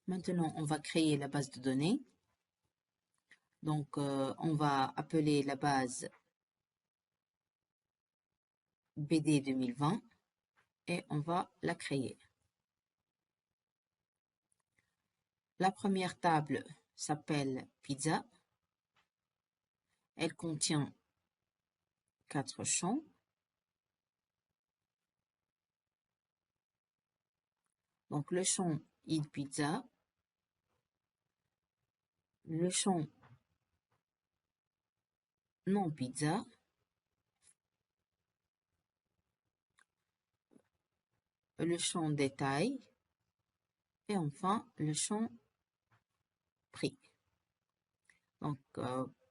Maintenant, on va créer la base de données. Donc, on va appeler la base BD 2020 et on va la créer. La première table s'appelle Pizza. Elle contient 4 champs. Donc, le champ id pizza, le champ non pizza, le champ détail et enfin le champ prix. Donc,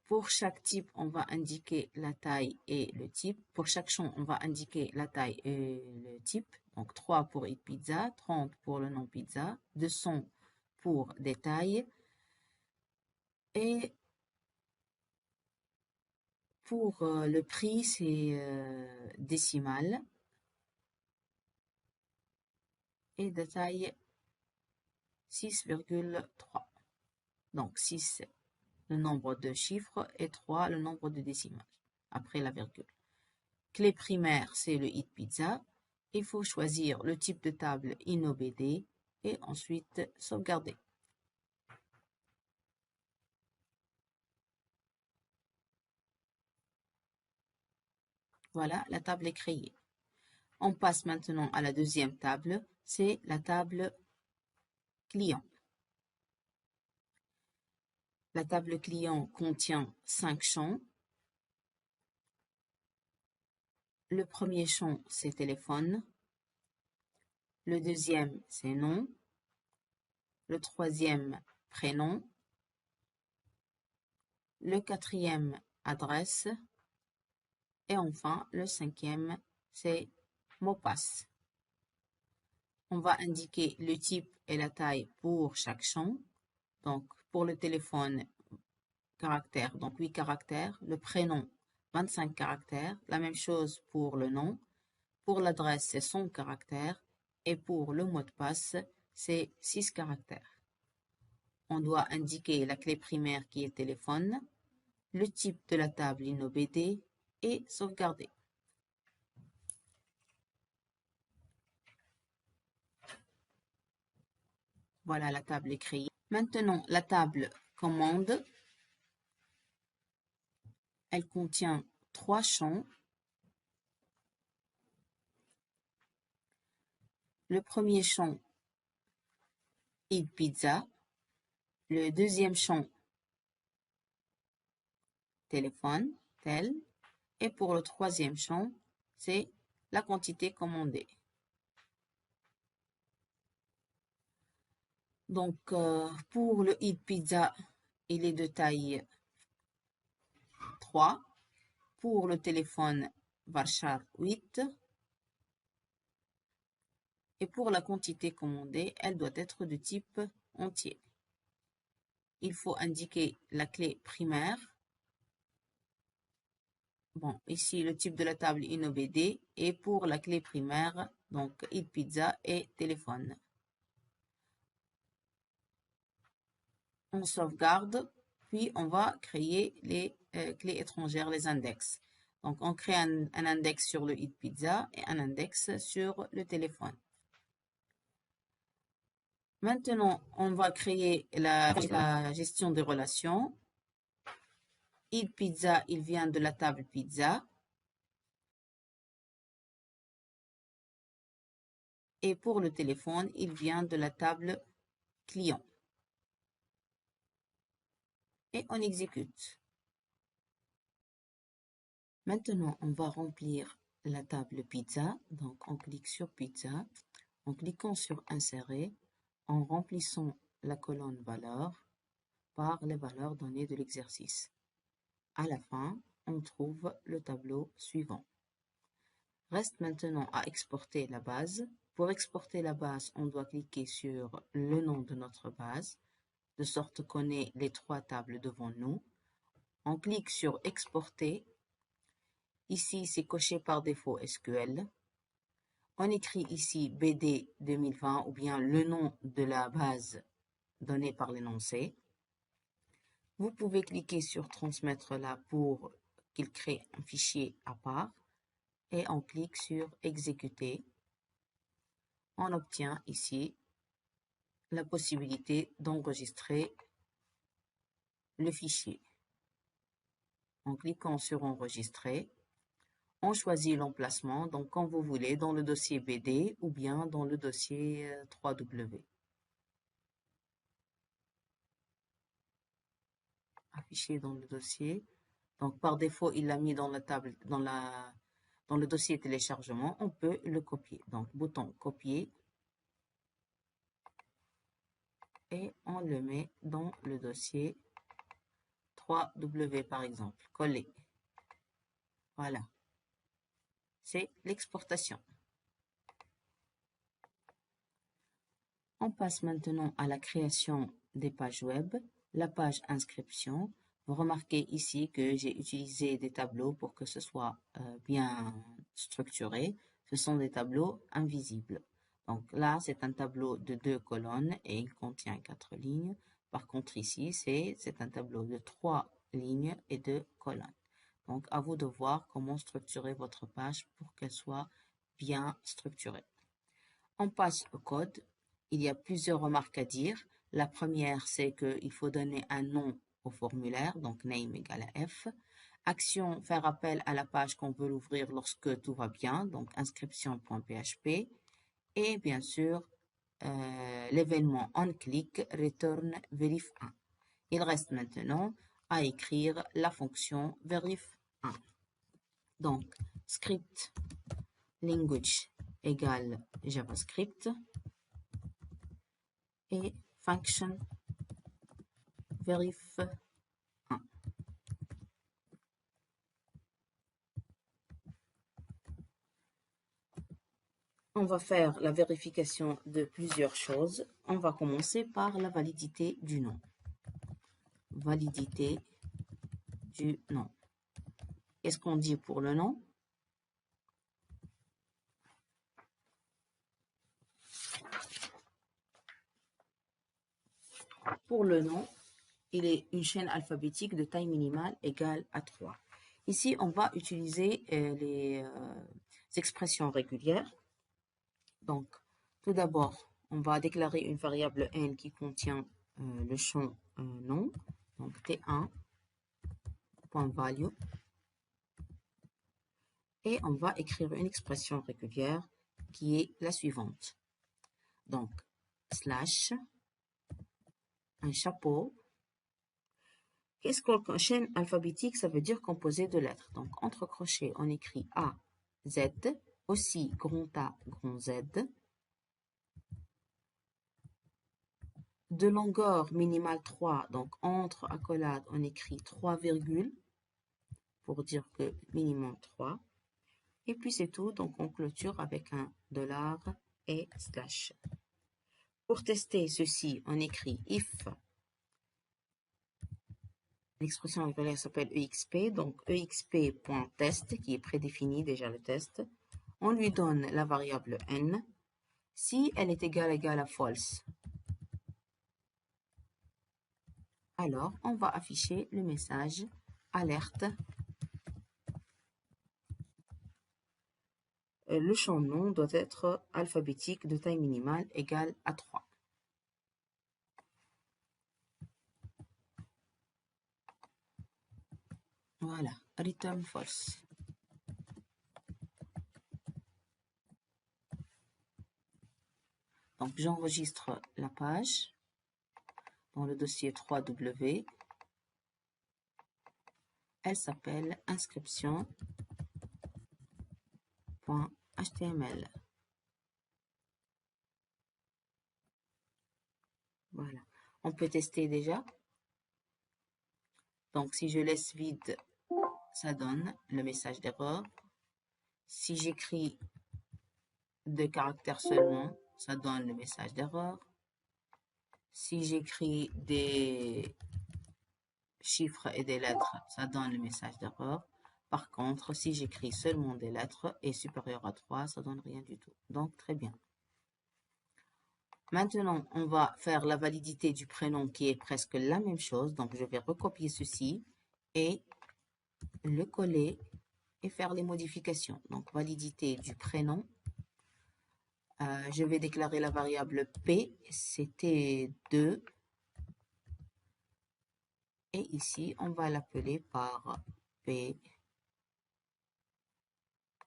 pour chaque type, on va indiquer la taille et le type. Pour chaque champ, on va indiquer la taille et le type. Donc, 3 pour id pizza, 30 pour le non pizza, 200 pour détail et pour le prix, c'est décimal et de taille 6,3. Donc 6 le nombre de chiffres et 3 le nombre de décimales après la virgule. Clé primaire, c'est le id pizza. Il faut choisir le type de table InnoBD et ensuite sauvegarder. Voilà, la table est créée. On passe maintenant à la deuxième table, c'est la table client. La table client contient 5 champs. Le premier champ, c'est téléphone. Le deuxième, c'est nom. Le troisième, prénom. Le quatrième, adresse. Et enfin, le cinquième, c'est mot passe. On va indiquer le type et la taille pour chaque champ. Donc, pour le téléphone, caractères, donc 8 caractères. Le prénom, 25 caractères. La même chose pour le nom. Pour l'adresse, c'est 100 caractères. Et pour le mot de passe, c'est 6 caractères. On doit indiquer la clé primaire qui est téléphone, le type de la table InnoBD et sauvegarder. Voilà, la table est créée. Maintenant, la table commande. Elle contient 3 champs. Le premier champ, id pizza. Le deuxième champ, téléphone, tel. Et pour le troisième champ, c'est la quantité commandée. Donc, pour le id pizza, il est de taille 3. Pour le téléphone, varchar 8. Et pour la quantité commandée, elle doit être de type entier. Il faut indiquer la clé primaire. Bon, ici, le type de la table InnoBD. Et pour la clé primaire, donc id pizza et téléphone. On sauvegarde, puis on va créer les clés étrangères, les index. Donc, on crée un index sur le id pizza et un index sur le téléphone. Maintenant, on va créer la gestion des relations. id pizza, il vient de la table pizza. Et pour le téléphone, il vient de la table client. Et on exécute. Maintenant, on va remplir la table pizza. Donc, on clique sur pizza. En cliquant sur insérer, en remplissant la colonne valeurs par les valeurs données de l'exercice. À la fin, on trouve le tableau suivant. Reste maintenant à exporter la base. Pour exporter la base, on doit cliquer sur le nom de notre base, de sorte qu'on ait les 3 tables devant nous. On clique sur exporter. Ici, c'est coché par défaut SQL. On écrit ici BD 2020 ou bien le nom de la base données par l'énoncé. Vous pouvez cliquer sur transmettre là pour qu'il crée un fichier à part et on clique sur exécuter. On obtient ici la possibilité d'enregistrer le fichier. En cliquant sur enregistrer, on choisit l'emplacement, donc quand vous voulez, dans le dossier BD ou bien dans le dossier 3W. Affiché dans le dossier. Donc par défaut, il l'a mis dans la table, dans le dossier téléchargement. On peut le copier. Donc bouton copier et on le met dans le dossier 3W par exemple. Coller. Voilà. C'est l'exportation. On passe maintenant à la création des pages web. La page inscription. Vous remarquez ici que j'ai utilisé des tableaux pour que ce soit bien structuré. Ce sont des tableaux invisibles. Donc là, c'est un tableau de 2 colonnes et il contient 4 lignes. Par contre, ici, c'est un tableau de 3 lignes et 2 colonnes. Donc, à vous de voir comment structurer votre page pour qu'elle soit bien structurée. On passe au code. Il y a plusieurs remarques à dire. La première, c'est qu'il faut donner un nom au formulaire, donc name égale à F. Action, faire appel à la page qu'on veut l'ouvrir lorsque tout va bien, donc inscription.php. Et bien sûr, l'événement onClick return verif1. Il reste maintenant à écrire la fonction verif1. Donc, script language égale JavaScript et function verif1. On va faire la vérification de plusieurs choses. On va commencer par la validité du nom. Validité du nom. Qu'est-ce qu'on dit pour le nom? Pour le nom, il est une chaîne alphabétique de taille minimale égale à 3. Ici, on va utiliser les expressions régulières. Donc, tout d'abord, on va déclarer une variable n qui contient le champ nom, donc t1.value, et on va écrire une expression régulière qui est la suivante. Donc, slash, un chapeau. Qu'est-ce qu'une chaîne alphabétique? Ça veut dire composé de lettres. Donc, entre crochets, on écrit A, Z, aussi grand A, grand Z. De longueur minimale 3, donc entre accolades, on écrit 3 virgules pour dire que minimum 3. Et puis c'est tout, donc on clôture avec un $ et slash. Pour tester ceci, on écrit if. L'expression régulière s'appelle EXP, donc EXP.test, qui est prédéfini déjà le test. On lui donne la variable n. Si elle est égale à false, alors on va afficher le message alerte. Le champ nom doit être alphabétique de taille minimale égale à 3. Voilà, return false. Donc j'enregistre la page dans le dossier 3W. Elle s'appelle inscription.html. Voilà. On peut tester déjà. Donc si je laisse vide, ça donne le message d'erreur. Si j'écris 2 caractères seulement, ça donne le message d'erreur. Si j'écris des chiffres et des lettres, ça donne le message d'erreur. Par contre, si j'écris seulement des lettres et supérieur à 3, ça donne rien du tout. Donc, très bien. Maintenant, on va faire la validité du prénom qui est presque la même chose. Donc, je vais recopier ceci et le coller et faire les modifications. Donc, validité du prénom. Je vais déclarer la variable P, c'était 2. Et ici, on va l'appeler par P.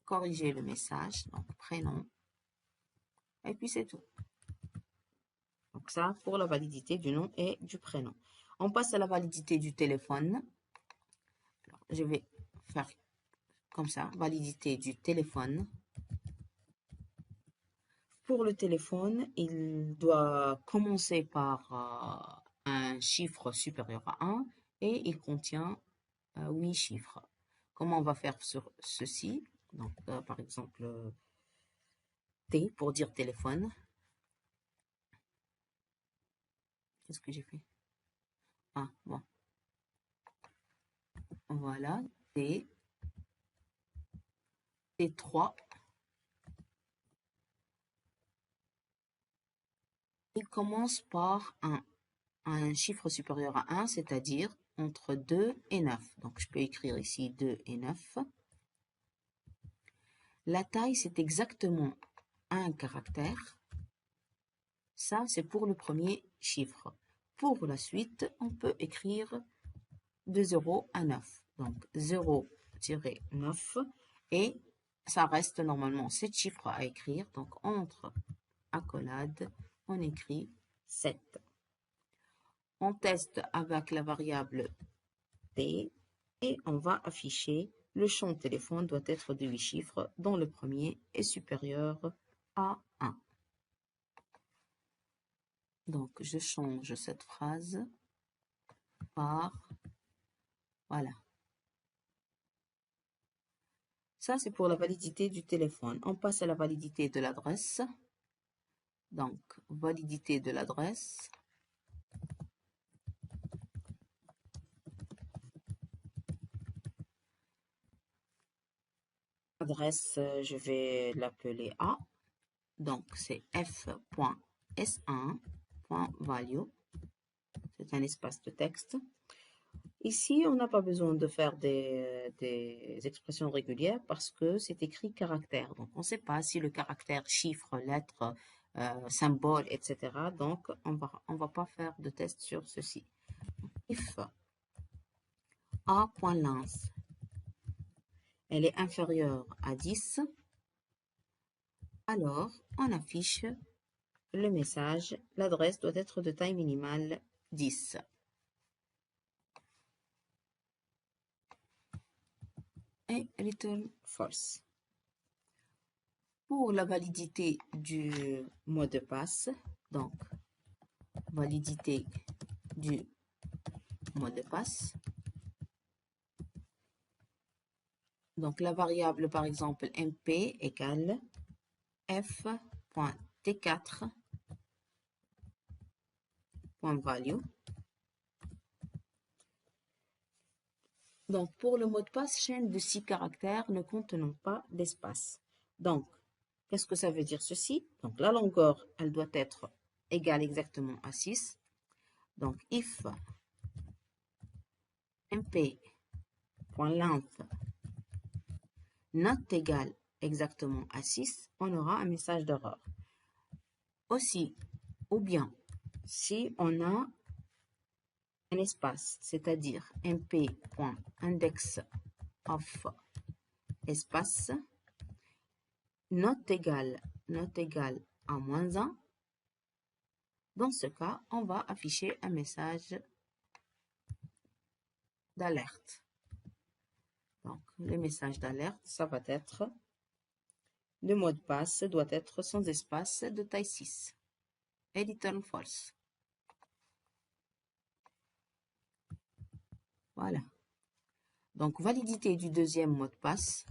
Corriger le message, donc prénom. Et puis c'est tout. Donc ça, pour la validité du nom et du prénom. On passe à la validité du téléphone. Alors, je vais faire comme ça, validité du téléphone. Pour le téléphone, il doit commencer par un chiffre supérieur à 1 et il contient 8 chiffres. Comment on va faire sur ceci? Donc, par exemple, T pour dire téléphone. Qu'est-ce que j'ai fait? Ah, bon. Voilà, T3. Il commence par un chiffre supérieur à 1, c'est-à-dire entre 2 et 9. Donc, je peux écrire ici 2 et 9. La taille, c'est exactement un caractère. Ça, c'est pour le premier chiffre. Pour la suite, on peut écrire de 0 à 9. Donc, 0-9. Et ça reste normalement 7 chiffres à écrire. Donc, entre accolades, on écrit 7. On teste avec la variable T et on va afficher le champ téléphone doit être de 8 chiffres dont le premier est supérieur à 1. Donc, je change cette phrase par, voilà. Ça, c'est pour la validité du téléphone. On passe à la validité de l'adresse. Donc, validité de l'adresse. Adresse, je vais l'appeler A. Donc, c'est f.s1.value. C'est un espace de texte. Ici, on n'a pas besoin de faire des expressions régulières parce que c'est écrit caractère. Donc, on ne sait pas si le caractère, chiffre, lettre, symbole, etc. Donc, on va pas faire de test sur ceci. If a.length elle est inférieure à 10, alors on affiche le message, l'adresse doit être de taille minimale 10. Et return false. Pour la validité du mot de passe, donc validité du mot de passe. Donc la variable par exemple mp égale f.t4.value. Donc pour le mot de passe, chaîne de 6 caractères ne contenant pas d'espace. Donc, qu'est-ce que ça veut dire ceci? Donc la longueur, elle doit être égale exactement à 6. Donc if mp.length not égal exactement à 6, on aura un message d'erreur. Aussi, ou bien, si on a un espace, c'est-à-dire mp.index of espace not égal à moins 1, dans ce cas, on va afficher un message d'alerte. Donc, le message d'alerte, ça va être le mot de passe doit être sans espace de taille 6. Et return false. Voilà. Donc, validité du deuxième mot de passe.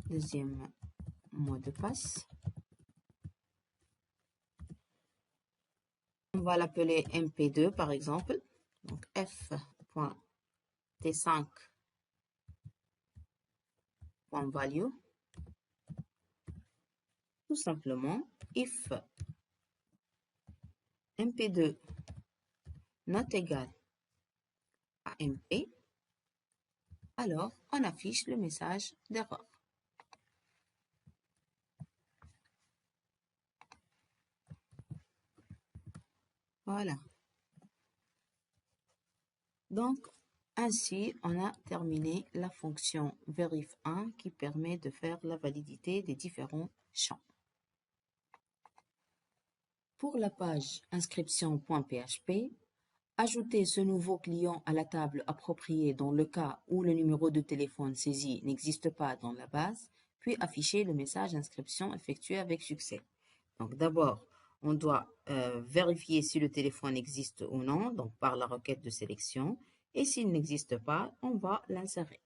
Deuxième mot de passe. On va l'appeler mp2 par exemple. Donc, f.t5.value. Tout simplement, if mp2 not égal à mp, alors on affiche le message d'erreur. Voilà. Donc, ainsi, on a terminé la fonction verif1 qui permet de faire la validité des différents champs. Pour la page inscription.php, ajoutez ce nouveau client à la table appropriée dans le cas où le numéro de téléphone saisi n'existe pas dans la base, puis affichez le message inscription effectué avec succès. Donc d'abord, on doit vérifier si le téléphone existe ou non, donc par la requête de sélection. Et s'il n'existe pas, on va l'insérer.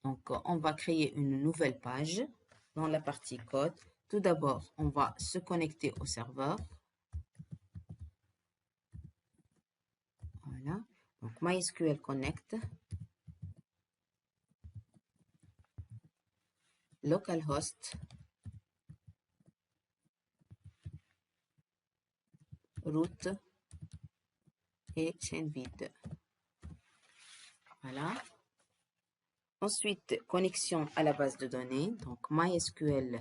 Donc, on va créer une nouvelle page dans la partie code. Tout d'abord, on va se connecter au serveur. Voilà. Donc, MySQL Connect. Localhost. Root. Et chaîne vide. Voilà. Ensuite, connexion à la base de données. Donc, MySQL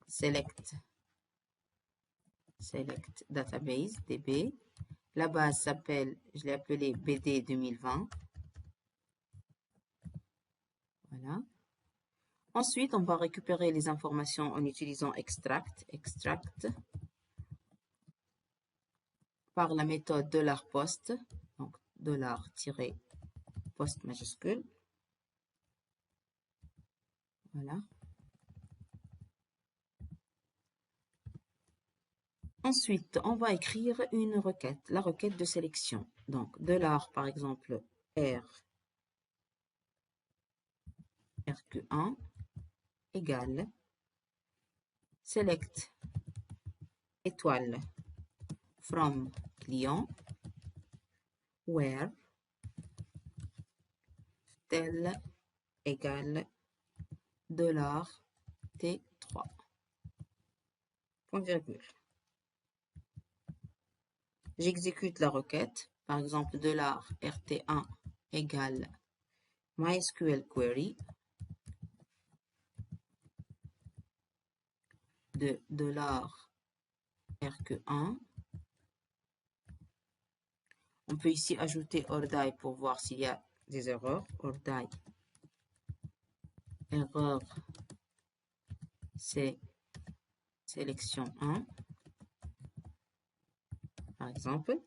select database, DB. La base s'appelle, je l'ai appelée BD 2020. Voilà. Ensuite, on va récupérer les informations en utilisant extract par la méthode $post, donc $-post majuscule. Voilà. Ensuite, on va écrire une requête, la requête de sélection. Donc, par exemple, rq1 égale select étoile from client where tel égale $T3. Point virgule. J'exécute la requête, par exemple $rt1 égale MySQL query de $rq1. On peut ici ajouter ORDI pour voir s'il y a des erreurs. ORDI, erreur, c'est sélection 1, par exemple.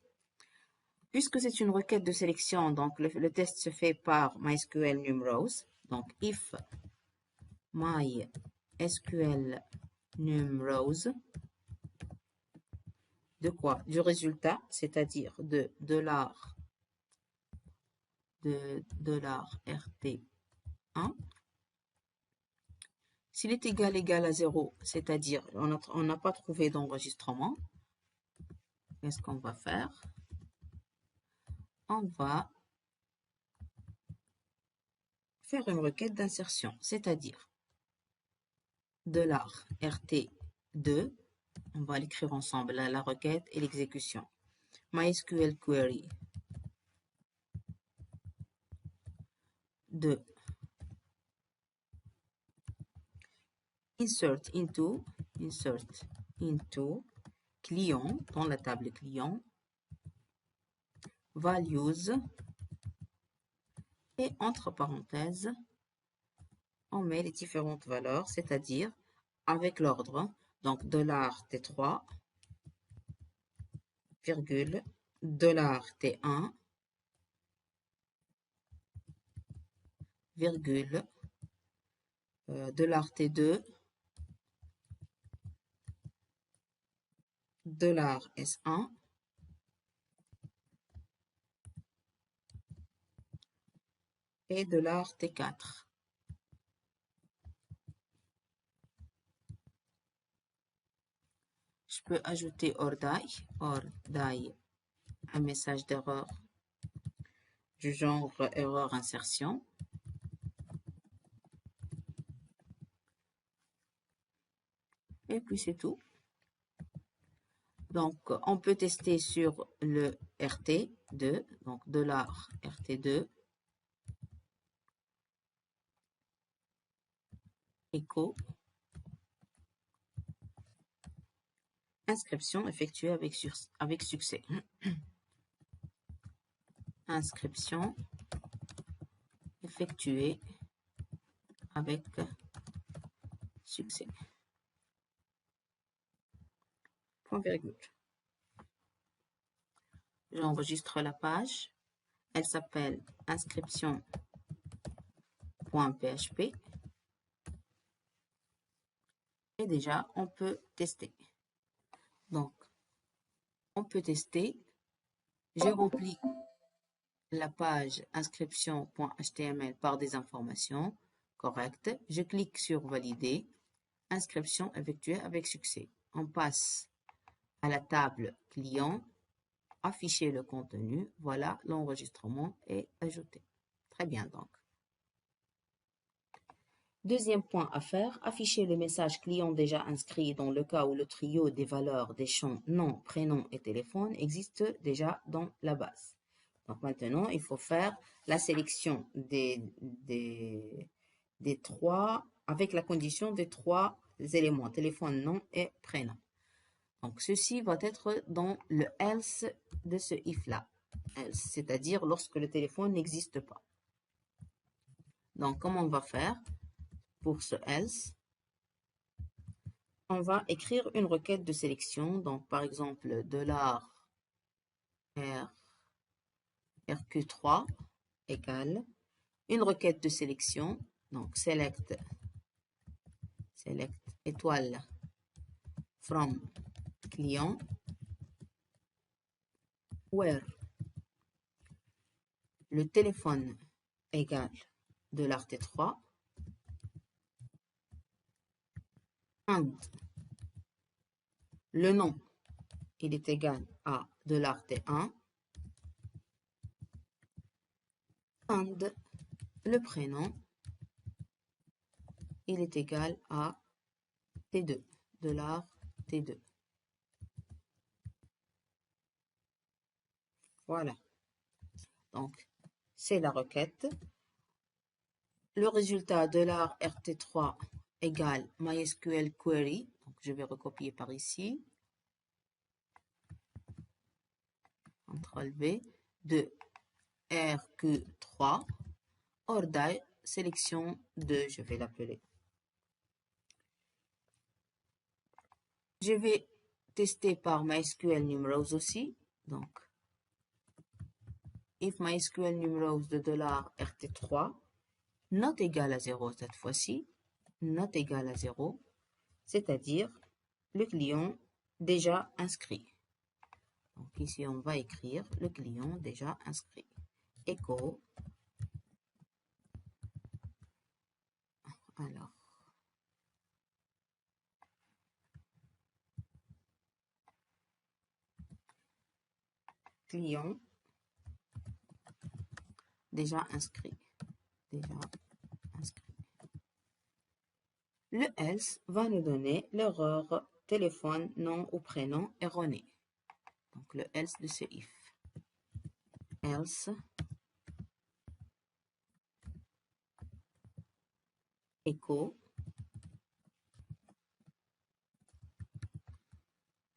Puisque c'est une requête de sélection, donc le test se fait par MySQL numRows. Donc, if MySQL numRows, de quoi? Du résultat, c'est-à-dire de $rt1. S'il est égal à 0, c'est-à-dire on n'a pas trouvé d'enregistrement, qu'est-ce qu'on va faire? On va faire une requête d'insertion, c'est-à-dire $rt2, on va l'écrire ensemble, la requête et l'exécution. MySQL query de insert into client, dans la table client, values, et entre parenthèses, on met les différentes valeurs, c'est-à-dire avec l'ordre, donc $T3, virgule, $T1, virgule, $T2, $S1, et $T4. Je peux ajouter ORDI, un message d'erreur du genre erreur insertion. Et puis c'est tout. Donc, on peut tester sur le RT2, donc $RT2, écho, inscription effectuée avec succès. Inscription effectuée avec succès. Point virgule. J'enregistre la page. Elle s'appelle inscription.php. Et déjà, on peut tester. Donc, on peut tester. J'ai rempli la page inscription.html par des informations correctes. Je clique sur valider. Inscription effectuée avec succès. On passe à la table client. Afficher le contenu. Voilà, l'enregistrement est ajouté. Très bien donc. Deuxième point à faire, afficher le message client déjà inscrit dans le cas où le trio des valeurs des champs nom, prénom et téléphone existe déjà dans la base. Donc maintenant, il faut faire la sélection des trois, avec la condition des trois éléments, téléphone, nom et prénom. Donc ceci va être dans le else de ce if-là, c'est-à-dire lorsque le téléphone n'existe pas. Donc comment on va faire? Pour ce else, on va écrire une requête de sélection. Donc, par exemple, $rq3 égale une requête de sélection. Donc, select étoile from client where le téléphone égale $t3 and le nom il est égal à $t1 and le prénom il est égal à T2, $t2. Voilà. Donc, c'est la requête. Le résultat $rt3 égale MySQL query. Donc, je vais recopier par ici. CTRL V de RQ3 order sélection de, je vais l'appeler. Je vais tester par MySQL numerals aussi. Donc, if MySQL numerals de $rt3 not égal à 0 cette fois-ci, not égal à 0, c'est-à-dire le client déjà inscrit. Donc ici, on va écrire le client déjà inscrit. Echo. Alors. Client déjà inscrit. Le else va nous donner l'erreur téléphone, nom ou prénom erroné. Donc le else de ce if. Else echo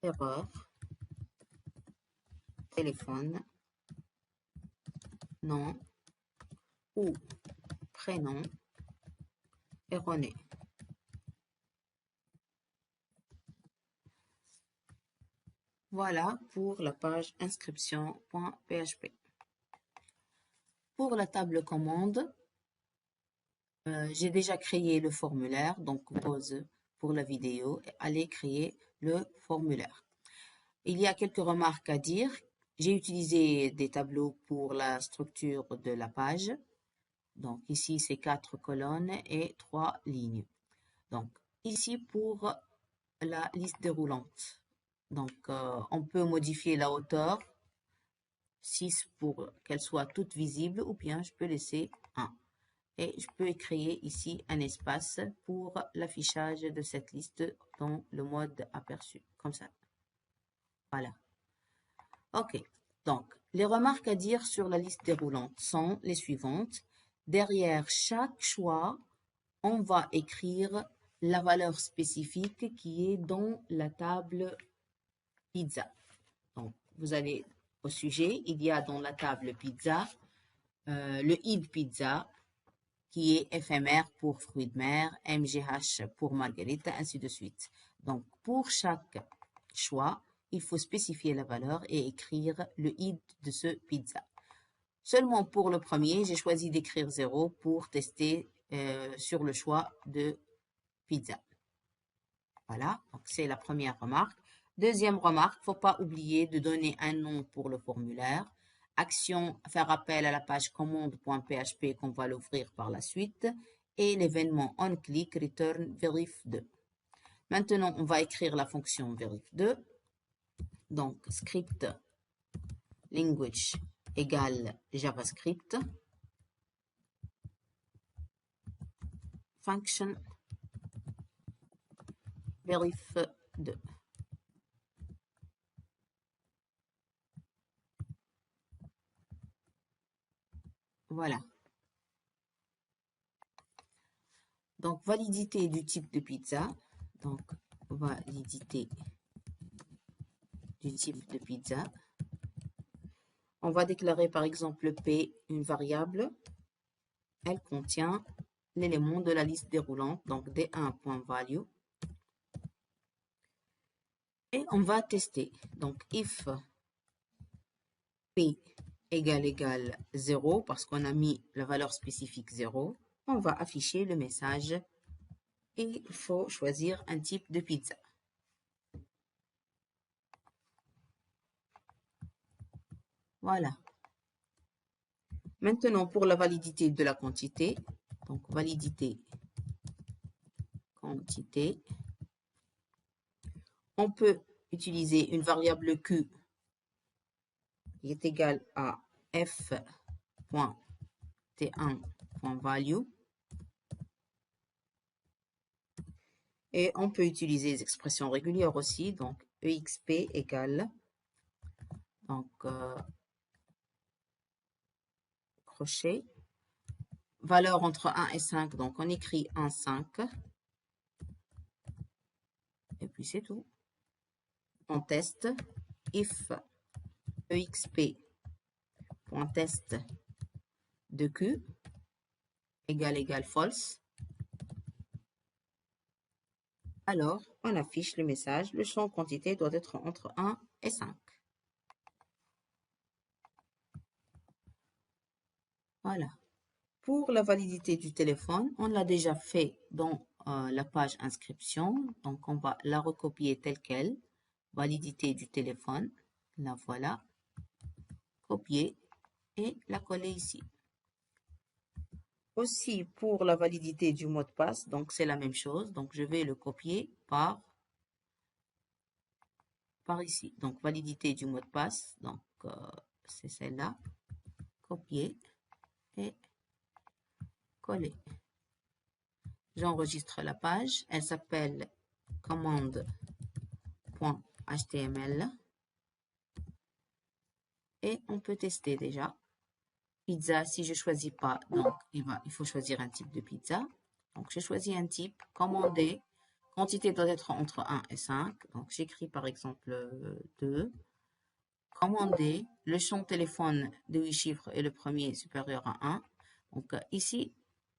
erreur téléphone, nom ou prénom erroné. Voilà pour la page inscription.php. Pour la table commande, j'ai déjà créé le formulaire, donc pause pour la vidéo et allez créer le formulaire. Il y a quelques remarques à dire. J'ai utilisé des tableaux pour la structure de la page. Donc ici, c'est 4 colonnes et 3 lignes. Donc ici, pour la liste déroulante. Donc, on peut modifier la hauteur 6 pour qu'elle soit toute visible ou bien je peux laisser 1. et je peux créer ici un espace pour l'affichage de cette liste dans le mode aperçu, comme ça. Voilà. OK. Donc, les remarques à dire sur la liste déroulante sont les suivantes. Derrière chaque choix, on va écrire la valeur spécifique qui est dans la table pizza. Donc, vous allez au sujet, il y a dans la table pizza le id pizza qui est éphémère pour fruits de mer, MGH pour margarita, ainsi de suite. Donc, pour chaque choix, il faut spécifier la valeur et écrire le id de ce pizza. Seulement pour le premier, j'ai choisi d'écrire 0 pour tester sur le choix de pizza. Voilà, donc c'est la première remarque. Deuxième remarque, faut pas oublier de donner un nom pour le formulaire. Action, faire appel à la page commande.php qu'on va l'ouvrir par la suite. Et l'événement onClick return verif2. Maintenant, on va écrire la fonction verif2. Donc, script language égale JavaScript. Function verif2. Voilà. Donc, validité du type de pizza. Donc, validité du type de pizza. On va déclarer par exemple P, une variable. Elle contient l'élément de la liste déroulante, donc D1.value. Et on va tester. Donc, if P égale 0, parce qu'on a mis la valeur spécifique 0, on va afficher le message et il faut choisir un type de pizza. Voilà. Maintenant, pour la validité de la quantité, donc validité quantité, on peut utiliser une variable Q qui est égale à f.t1.value et on peut utiliser les expressions régulières aussi, donc exp égale, donc crochet, valeur entre 1 et 5, donc on écrit 1, 5, et puis c'est tout. On teste, if exp.test de q égale false, alors on affiche le message, le champ quantité doit être entre 1 et 5. Voilà. Pour la validité du téléphone, on l'a déjà fait dans la page inscription. Donc, on va la recopier telle qu'elle. Validité du téléphone. La voilà. Copier et la coller ici. Aussi, pour la validité du mot de passe, donc c'est la même chose. Donc, je vais le copier par ici. Donc, validité du mot de passe. Donc, c'est celle-là. Copier et coller. J'enregistre la page. Elle s'appelle commande.html. Et on peut tester déjà. Pizza, si je choisis pas, donc il faut choisir un type de pizza. Donc, je choisis un type, commander. Quantité doit être entre 1 et 5. Donc, j'écris par exemple 2. Commander. Le champ téléphone de 8 chiffres est le premier supérieur à 1. Donc, ici,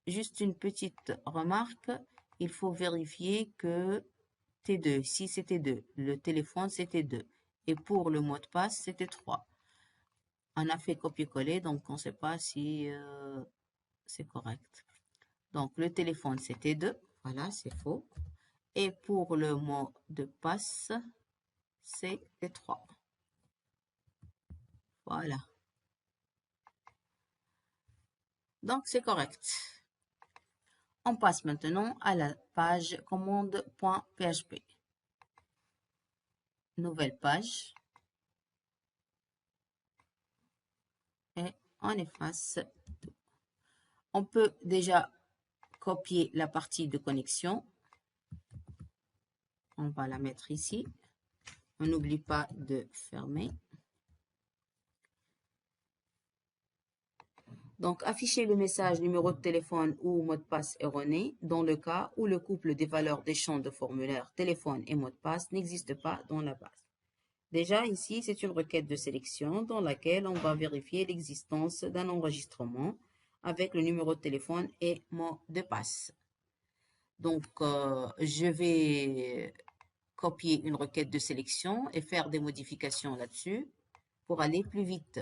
juste une petite remarque. Il faut vérifier que T2, si c'était 2, le téléphone c'était 2. Et pour le mot de passe, c'était 3. On a fait copier-coller, donc on ne sait pas si c'est correct. Donc, le téléphone, c'était 2. Voilà, c'est faux. Et pour le mot de passe, c'était 3. Voilà. Donc, c'est correct. On passe maintenant à la page commande.php. Nouvelle page. Et on efface tout. On peut déjà copier la partie de connexion. On va la mettre ici. On n'oublie pas de fermer. Donc, afficher le message numéro de téléphone ou mot de passe erroné dans le cas où le couple des valeurs des champs de formulaire téléphone et mot de passe n'existe pas dans la base. Déjà, ici, c'est une requête de sélection dans laquelle on va vérifier l'existence d'un enregistrement avec le numéro de téléphone et mot de passe. Donc, je vais copier une requête de sélection et faire des modifications là-dessus pour aller plus vite.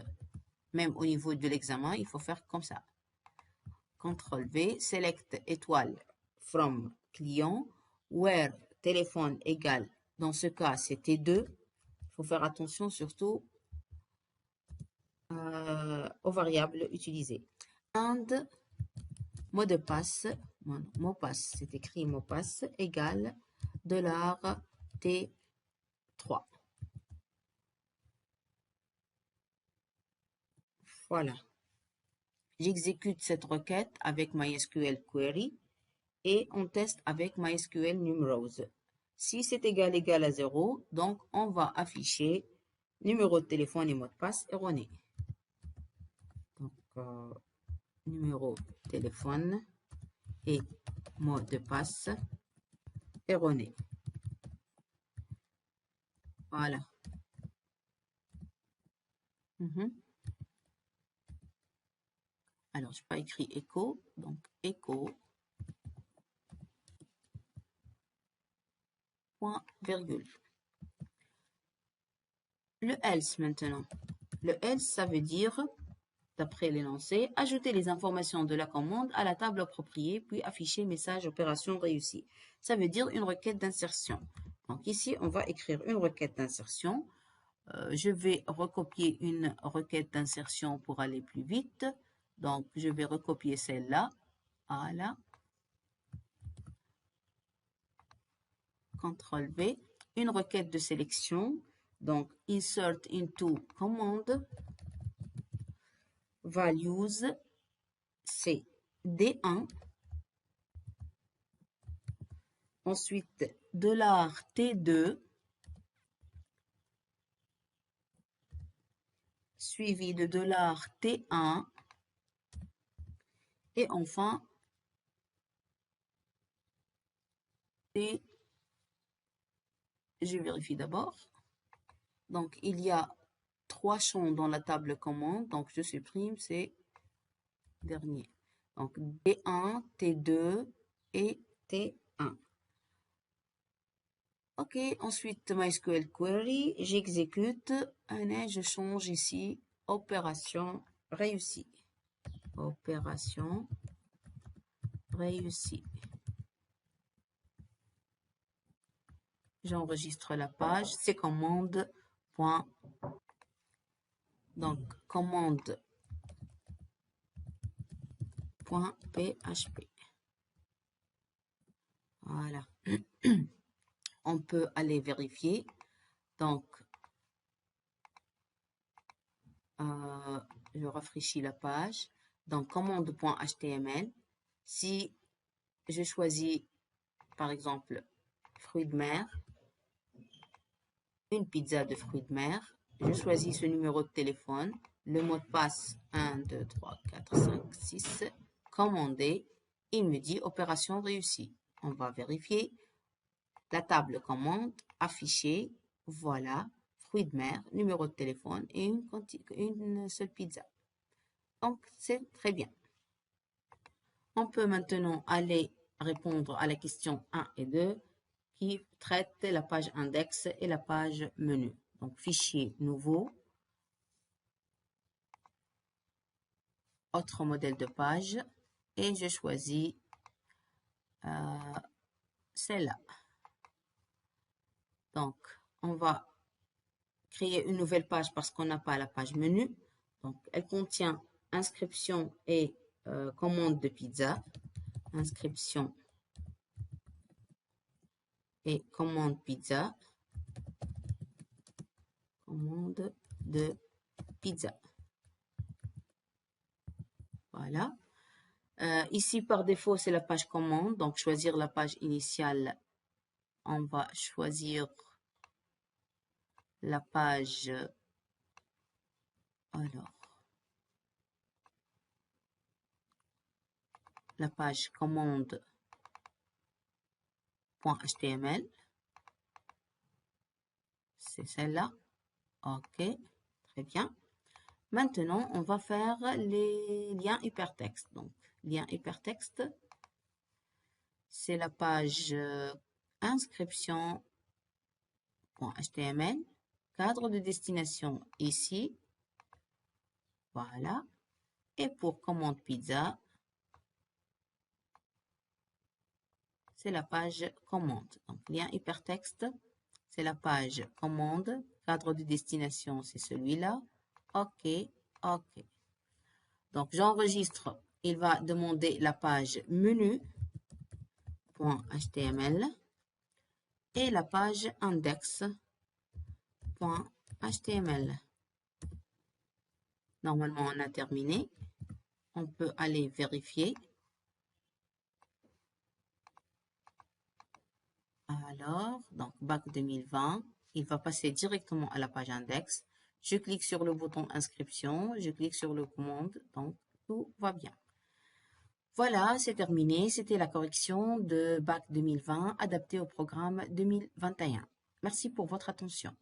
Même au niveau de l'examen, il faut faire comme ça. CTRL V, select étoile from client, where téléphone égale, dans ce cas, c'est T2. Il faut faire attention surtout aux variables utilisées. And mot de passe, mot passe, c'est écrit mot passe égale $T3. Voilà. J'exécute cette requête avec MySQL Query et on teste avec MySQL Numerals. Si c'est égal à 0, donc on va afficher numéro de téléphone et mot de passe erroné. Donc, numéro de téléphone et mot de passe erroné. Voilà. Alors, je n'ai pas écrit echo, donc echo, point, virgule. Le else maintenant. Le else, ça veut dire, d'après l'énoncé, ajouter les informations de la commande à la table appropriée, puis afficher message opération réussie. Ça veut dire une requête d'insertion. Donc ici, on va écrire une requête d'insertion. Je vais recopier une requête d'insertion pour aller plus vite. Donc, je vais recopier celle-là. Voilà. CTRL V. Une requête de sélection. Donc, insert into command. Values, c'est D1. Ensuite, $T2. Suivi de $T1. Et enfin, je vérifie d'abord. Donc, il y a 3 champs dans la table commande. Donc, je supprime ces derniers. Donc, D1, T2 et T1. OK, ensuite, MySQL Query, j'exécute et je change ici opération réussie. Opération réussie. J'enregistre la page, c'est commande. Donc, commande.php. Voilà. On peut aller vérifier. Donc, je rafraîchis la page. Donc, commande.html. Si je choisis, par exemple, fruits de mer, une pizza de fruits de mer, je choisis ce numéro de téléphone, le mot de passe 1, 2, 3, 4, 5, 6, commander. Il me dit opération réussie. On va vérifier. La table commande, affichée, voilà, fruits de mer, numéro de téléphone et une seule pizza. Donc, c'est très bien. On peut maintenant aller répondre à la question 1 et 2 qui traitent la page index et la page menu. Donc, fichier nouveau, autre modèle de page et je choisis celle-là. Donc, on va créer une nouvelle page parce qu'on n'a pas la page menu. Donc, elle contient inscription et commande de pizza. Inscription et commande pizza. Commande de pizza. Voilà. Ici, par défaut, c'est la page commande. Donc, choisir la page initiale. On va choisir la page. Alors, la page commande.html. C'est celle-là. OK, très bien. Maintenant, on va faire les liens hypertextes. Donc, lien hypertexte, c'est la page inscription.html, cadre de destination ici. Voilà. Et pour commande pizza, c'est la page commande. Donc, lien hypertexte, c'est la page commande. Cadre de destination, c'est celui-là. OK, OK. Donc, j'enregistre. Il va demander la page menu.html et la page index.html. Normalement, on a terminé. On peut aller vérifier. Alors, donc, bac 2020, il va passer directement à la page index. Je clique sur le bouton inscription, je clique sur le commande, donc tout va bien. Voilà, c'est terminé. C'était la correction de bac 2020 adaptée au programme 2021. Merci pour votre attention.